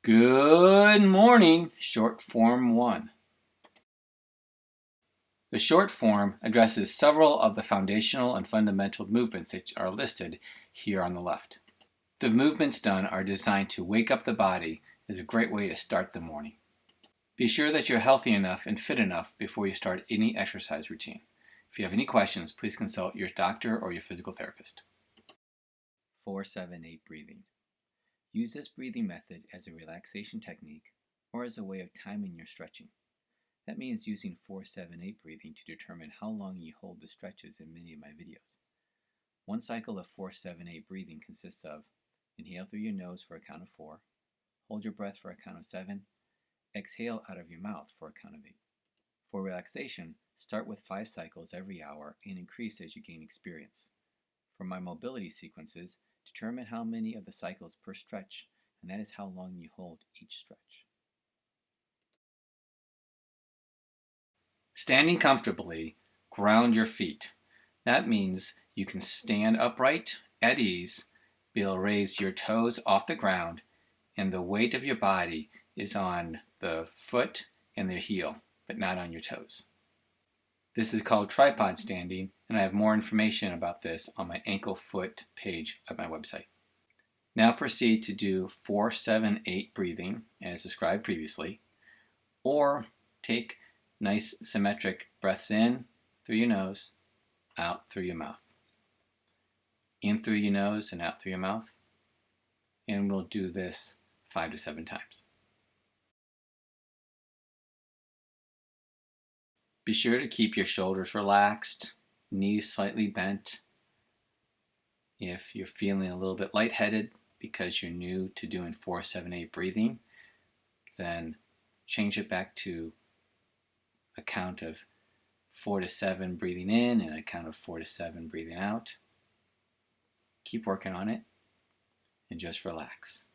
Good morning, short form 1. The short form addresses several of the foundational and fundamental movements that are listed here on the left. The movements done are designed to wake up the body as a great way to start the morning. Be sure that you're healthy enough and fit enough before you start any exercise routine. If you have any questions, please consult your doctor or your physical therapist. 4-7-8 breathing. Use this breathing method as a relaxation technique or as a way of timing your stretching. That means using 4-7-8 breathing to determine how long you hold the stretches in many of my videos. One cycle of 4-7-8 breathing consists of inhale through your nose for a count of 4, hold your breath for a count of 7, exhale out of your mouth for a count of 8. For relaxation, start with 5 cycles every hour and increase as you gain experience. For my mobility sequences, determine how many of the cycles per stretch, and that is how long you hold each stretch. Standing comfortably, ground your feet. That means you can stand upright at ease, be able to raise your toes off the ground, and the weight of your body is on the foot and the heel, but not on your toes. This is called tripod standing, and I have more information about this on my ankle foot page of my website. Now proceed to do 4-7-8 breathing as described previously, or take nice symmetric breaths in through your nose, out through your mouth. In through your nose and out through your mouth. And we'll do this 5 to 7 times. Be sure to keep your shoulders relaxed, knees slightly bent. If you're feeling a little bit lightheaded because you're new to doing 4-7-8 breathing, then change it back to a count of 4 to 7 breathing in and a count of 4 to 7 breathing out. Keep working on it and just relax.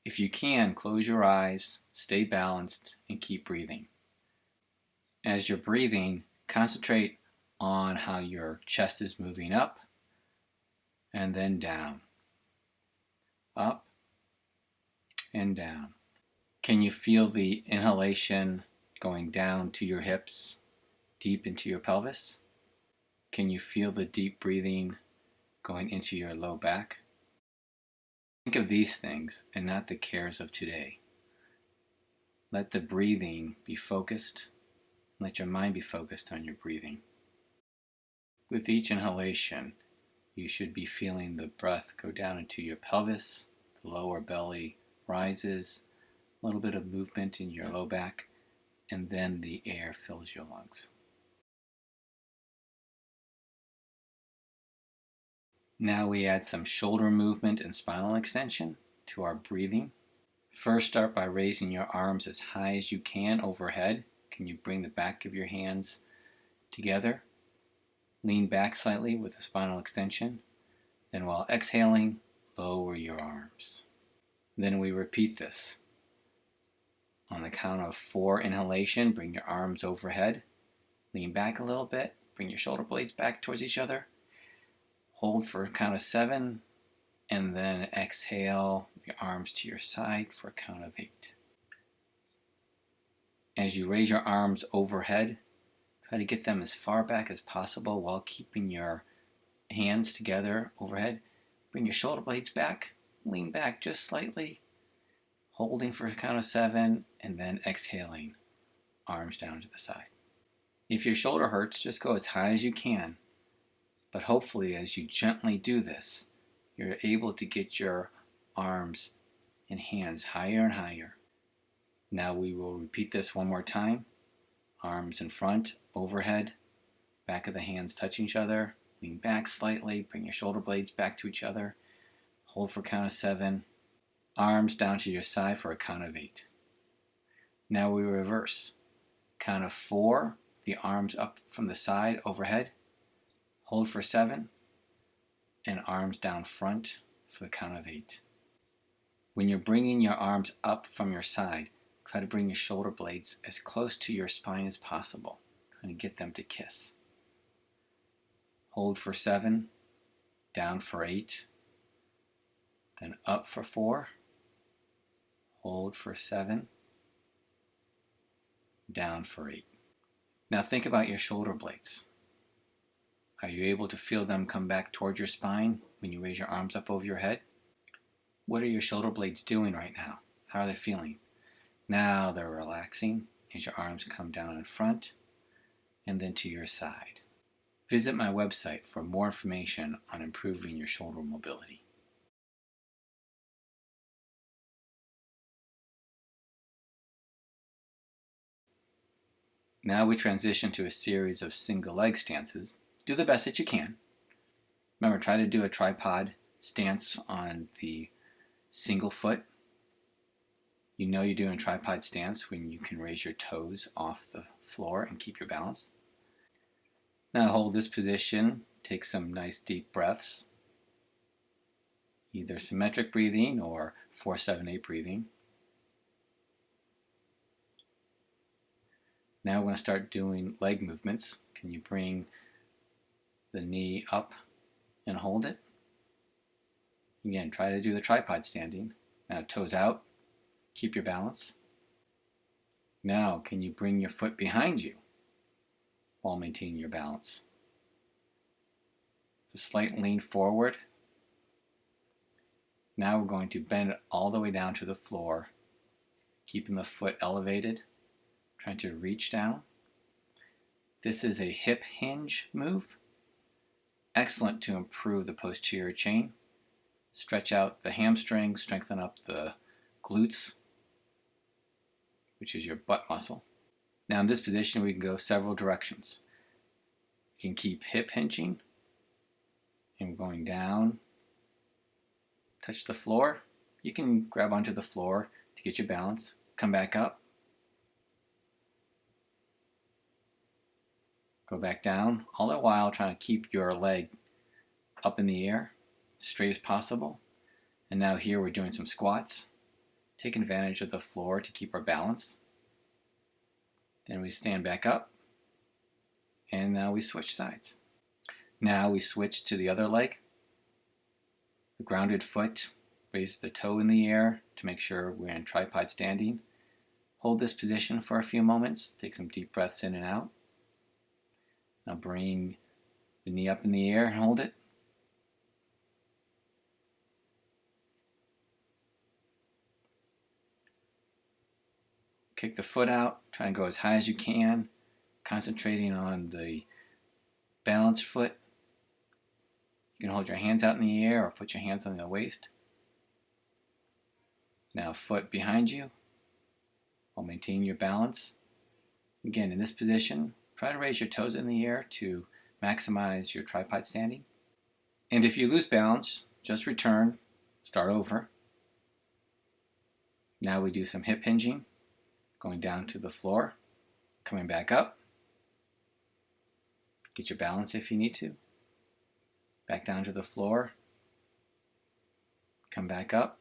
If you can, close your eyes, stay balanced, and keep breathing. As you're breathing, concentrate on how your chest is moving up and then down. Up and down. Can you feel the inhalation going down to your hips, deep into your pelvis? Can you feel the deep breathing going into your low back? Think of these things and not the cares of today. Let the breathing be focused. Let your mind be focused on your breathing. With each inhalation, you should be feeling the breath go down into your pelvis, the lower belly rises, a little bit of movement in your low back, and then the air fills your lungs. Now we add some shoulder movement and spinal extension to our breathing. First, start by raising your arms as high as you can overhead. Can you bring the back of your hands together? Lean back slightly with the spinal extension. Then while exhaling, lower your arms. Then we repeat this. On the count of 4 inhalation, bring your arms overhead. Lean back a little bit. Bring your shoulder blades back towards each other. Hold for a count of 7. And then exhale your arms to your side for a count of 8. As you raise your arms overhead, try to get them as far back as possible while keeping your hands together overhead. Bring your shoulder blades back, lean back just slightly, holding for a count of 7, and then exhaling, arms down to the side. If your shoulder hurts, just go as high as you can, but hopefully as you gently do this, you're able to get your arms and hands higher and higher. Now we will repeat this one more time. Arms in front, overhead, back of the hands touching each other. Lean back slightly, bring your shoulder blades back to each other. Hold for a count of 7. Arms down to your side for a count of 8. Now we reverse. Count of 4, the arms up from the side, overhead. Hold for 7, and arms down front for the count of 8. When you're bringing your arms up from your side, try to bring your shoulder blades as close to your spine as possible, trying to get them to kiss. Hold for 7, down for 8, then up for 4, hold for 7, down for 8. Now think about your shoulder blades. Are you able to feel them come back towards your spine when you raise your arms up over your head? What are your shoulder blades doing right now? How are they feeling? Now they're relaxing as your arms come down in front and then to your side. Visit my website for more information on improving your shoulder mobility. Now we transition to a series of single leg stances. Do the best that you can. Remember, try to do a tripod stance on the single foot. You know you're doing a tripod stance when you can raise your toes off the floor and keep your balance. Now hold this position. Take some nice deep breaths. Either symmetric breathing or 4-7-8 breathing. Now we're going to start doing leg movements. Can you bring the knee up and hold it? Again, try to do the tripod standing. Now toes out, keep your balance. Now can you bring your foot behind you while maintaining your balance? It's a slight lean forward. Now we're going to bend it all the way down to the floor, keeping the foot elevated, trying to reach down. This is a hip hinge move. Excellent to improve the posterior chain. Stretch out the hamstring, strengthen up the glutes, which is your butt muscle. Now in this position we can go several directions. You can keep hip hinging and going down, touch the floor. You can grab onto the floor to get your balance, come back up, go back down, all the while trying to keep your leg up in the air, as straight as possible. And now here we're doing some squats, taking advantage of the floor to keep our balance. Then we stand back up, and now we switch sides. Now we switch to the other leg. The grounded foot, raise the toe in the air to make sure we're in tripod standing. Hold this position for a few moments, take some deep breaths in and out. Now bring the knee up in the air and hold it. Kick the foot out, try and go as high as you can, concentrating on the balanced foot. You can hold your hands out in the air or put your hands on the waist. Now foot behind you while maintaining your balance. Again, in this position, try to raise your toes in the air to maximize your tripod standing. And if you lose balance, just return, start over. Now we do some hip hinging, going down to the floor, coming back up. Get your balance if you need to. Back down to the floor, come back up.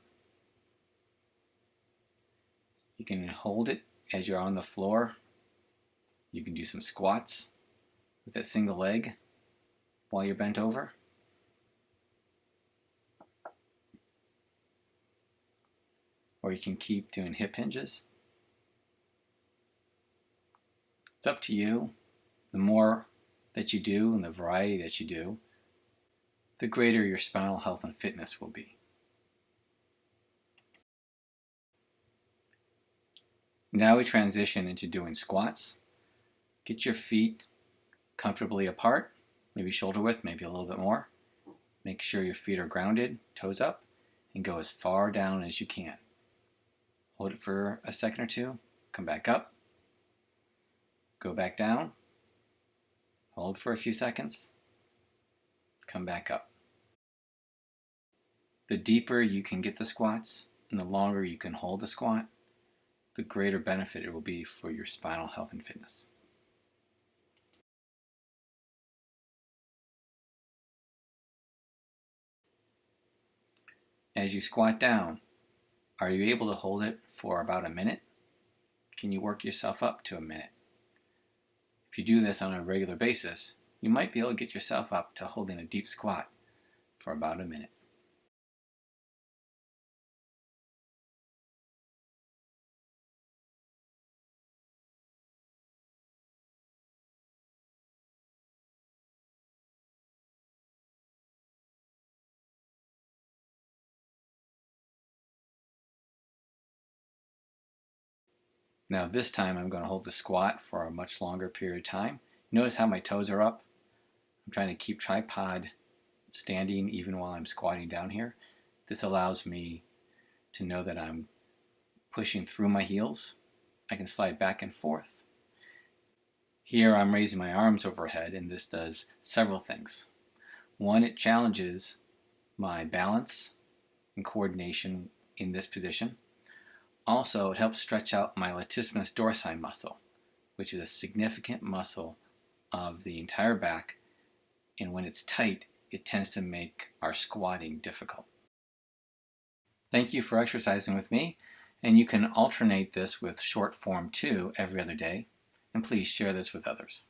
You can hold it as you're on the floor. You can do some squats with that single leg while you're bent over. Or you can keep doing hip hinges. It's up to you. The more that you do and the variety that you do, the greater your spinal health and fitness will be. Now we transition into doing squats. Get your feet comfortably apart, maybe shoulder width, maybe a little bit more. Make sure your feet are grounded, toes up, and go as far down as you can. Hold it for a second or two, come back up, go back down, hold for a few seconds, come back up. The deeper you can get the squats and the longer you can hold the squat, the greater benefit it will be for your spinal health and fitness. As you squat down, are you able to hold it for about a minute? Can you work yourself up to a minute? If you do this on a regular basis, you might be able to get yourself up to holding a deep squat for about a minute. Now this time I'm going to hold the squat for a much longer period of time. Notice how my toes are up. I'm trying to keep tripod standing even while I'm squatting down here. This allows me to know that I'm pushing through my heels. I can slide back and forth. Here I'm raising my arms overhead, and this does several things. One, it challenges my balance and coordination in this position. Also, it helps stretch out my latissimus dorsi muscle, which is a significant muscle of the entire back, and when it's tight, it tends to make our squatting difficult. Thank you for exercising with me, and you can alternate this with short form 2 every other day, and please share this with others.